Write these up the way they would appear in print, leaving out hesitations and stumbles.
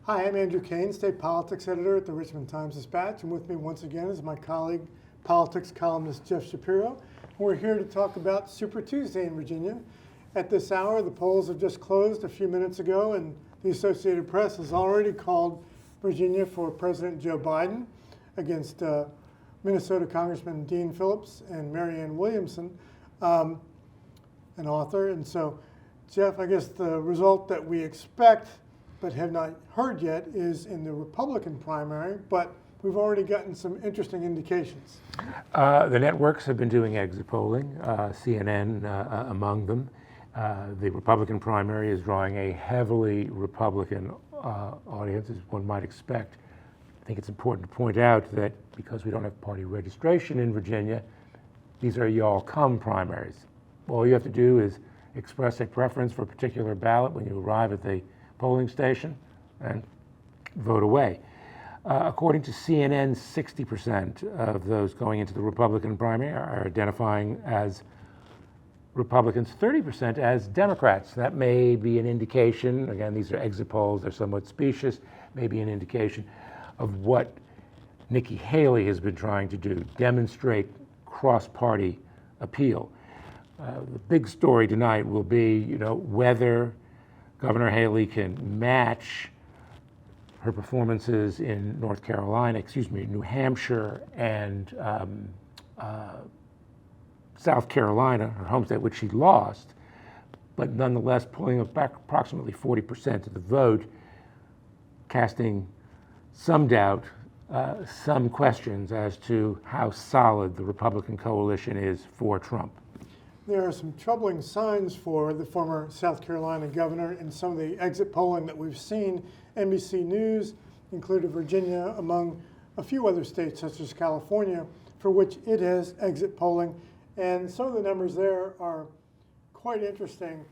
Hi, I'm Andrew Cain, State Politics Editor at the Richmond Times-Dispatch, and with me once again is my colleague, politics columnist Jeff Schapiro. We're here to talk about Super Tuesday in Virginia. At this hour, the polls have just closed a few minutes ago, and the Associated Press has already called Virginia for President Joe Biden against Minnesota Congressman Dean Phillips and Marianne Williamson, an author. And so, Jeff, I guess the result that we expect but have not heard yet is in the Republican primary, but we've already gotten some interesting indications. The networks have been doing exit polling, CNN among them. The Republican primary is drawing a heavily Republican audience, as one might expect. I think it's important to point out that because we don't have party registration in Virginia, these are y'all come primaries. All you have to do is express a preference for a particular ballot when you arrive at the polling station and vote away. According to CNN, 60% of those going into the Republican primary are identifying as Republicans, 30% as Democrats. That may be an indication, again, these are exit polls, they're somewhat specious, may be an indication of what Nikki Haley has been trying to do, demonstrate cross-party appeal. The big story tonight will be, whether Governor Haley can match her performances in New Hampshire and South Carolina, her home state, which she lost, but nonetheless pulling back approximately 40% of the vote, casting some doubt, some questions as to how solid the Republican coalition is for Trump. There are some troubling signs for the former South Carolina governor in some of the exit polling that we've seen. NBC News included Virginia among a few other states, such as California, for which it has exit polling. And some of the numbers there are quite interesting.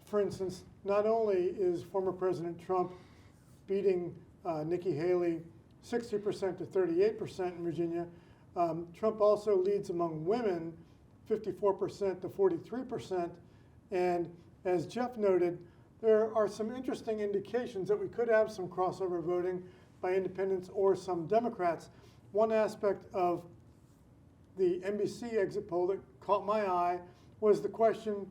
For instance, not only is former President Trump beating Nikki Haley 60% to 38% in Virginia, Trump also leads among women 54% to 43%. And as Jeff noted, there are some interesting indications that we could have some crossover voting by independents or some Democrats. One aspect of the NBC exit poll that caught my eye was the question,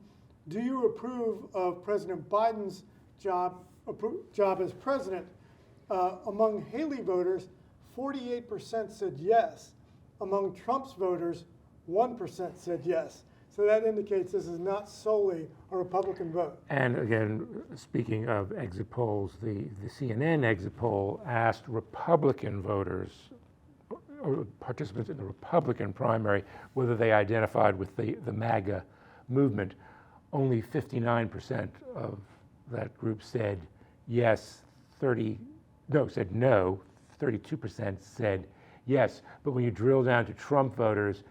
do you approve of President Biden's job as president? Among Haley voters, 48% said yes. Among Trump's voters, 1% said yes. So that indicates this is not solely a Republican vote. And again, speaking of exit polls, the CNN exit poll asked Republican voters, or participants in the Republican primary, whether they identified with the MAGA movement. Only 59% of that group said yes, said no, 32% said yes. But when you drill down to Trump voters,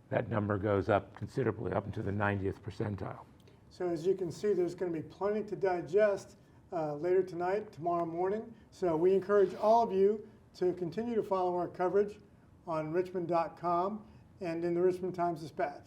that number goes up considerably, up into the 90th percentile. So as you can see, there's going to be plenty to digest later tonight, tomorrow morning. So we encourage all of you to continue to follow our coverage on richmond.com and in the Richmond Times-Dispatch.